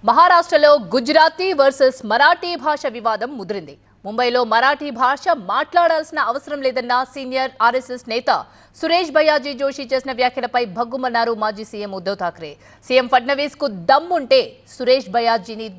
మహారాష్ట్రలో గుజరాతీ వర్సెస్ మరాఠీ భాష వివాదం ముదిరింది. ముంబైలో మరాఠీ భాష మాట్లాడాల్సిన అవసరం లేదన్న సీనియర్ ఆర్ఎస్ఎస్ నేత సురేష్ భయ్యాజీ జోషి చేసిన వ్యాఖ్యలపై భగ్గుమన్నారు మాజీ సీఎం ఉద్ధవ్ ఠాక్రే. సీఎం ఫడ్నవీస్ కు దమ్ముంటే సురేష్ భయ్యాజీని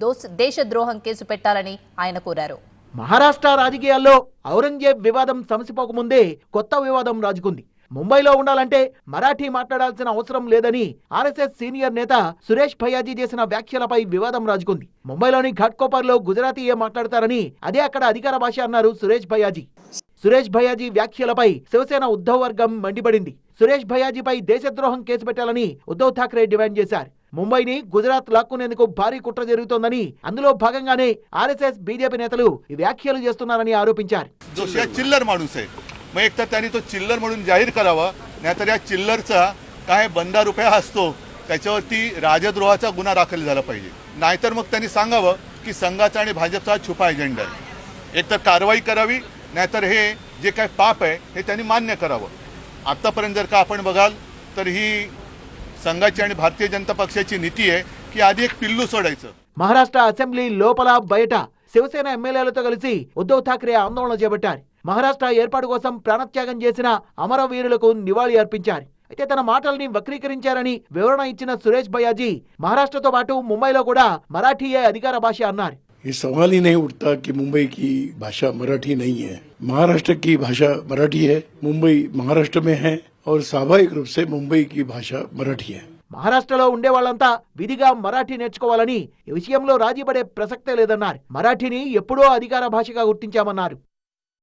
దేశద్రోహం కేసు పెట్టాలని ఆయన కోరారు. మహారాష్ట్ర రాజకీయాల్లో ఔరంగజేబ్ వివాదం సమసిపోకముందే కొత్త వివాదం రాజుకుంది. ముంబైలో ఉండాలంటే మరాఠీ మాట్లాడాల్సిన అవసరం లేదని ఆర్ఎస్ఎస్ సీనియర్ నేత సురేష్ భయ్యాజీ చేసిన వ్యాఖ్యలపై వివాదం రాజుకుంది. ముంబైలోని ఘాట్కోపర్లో గుజరాతీయే మాట్లాడతారని, అదే అక్కడ అధికార భాష అన్నారు సురేష్ భయ్యాజీ. సురేష్ భయ్యాజీ వ్యాఖ్యలపై శివసేన ఉద్ధవ్ వర్గం మండిపడింది. సురేష్ భయ్యాజీపై దేశద్రోహం కేసు పెట్టాలని ఉద్ధవ్ ఠాక్రే డిమాండ్ చేశారు. ముంబైని గుజరాత్ లాక్కునేందుకు భారీ కుట్ర జరుగుతోందని, అందులో భాగంగానే ఆర్ఎస్ఎస్ బీజేపీ నేతలు ఈ వ్యాఖ్యలు చేస్తున్నారని ఆరోపించారు. मग एक तर त्यांनी तो चिल्लर म्हणून जाहीर करावा, नाहीतर या चिल्लरचा काय बंदा रुपया असतो त्याच्यावरती राजद्रोहाचा गुन्हा दाखल झाला पाहिजे. नाहीतर मग त्यांनी सांगावं की संघाचा आणि भाजपचा छुपा एजेंडा आहे. एक तर कारवाई करावी, नाहीतर हे जे काय पाप आहे हे त्यांनी मान्य करावं. आतापर्यंत जर का आपण बघाल तर ही संघाची आणि भारतीय जनता पक्षाची नीती आहे की आधी एक पिल्लू सोडायचं. మహారాష్ట్ర అసెంబ్లీ లోపల బయట శివసేన ఎమ్మెల్యేలతో కలిసి ఉద్ధవ్ ఠాక్రే ఆందోళన చేపట్టారు. మహారాష్ట్ర ఏర్పాటు కోసం ప్రాణత్యాగం చేసిన అమరవీరులకు నివాళి అర్పించారు. అయితే తన మాటల్ని వక్రీకరించారని వివరణ ఇచ్చిన సురేష్ భయ్యాజీ మహారాష్ట్రతో పాటు ముంబైలో కూడా మరాఠీయే అధికార భాష అన్నారు. ये सवाल ही नहीं उठता कि मुंबई की भाषा मराठी नहीं है. महाराष्ट्र की भाषा मराठी है, मुंबई महाराष्ट्र में है और स्वाभाविक रूप से मुंबई की भाषा मराठी है. మహారాష్ట్రలో ఉండే వాళ్ళంతా విధిగా మరాఠీ నేర్చుకోవాలని, ఈ విషయంలో రాజీ పడే ప్రసక్తే లేదన్నారు. మరాఠీని ఎప్పుడో అధికార భాషగా గుర్తించామన్నారు.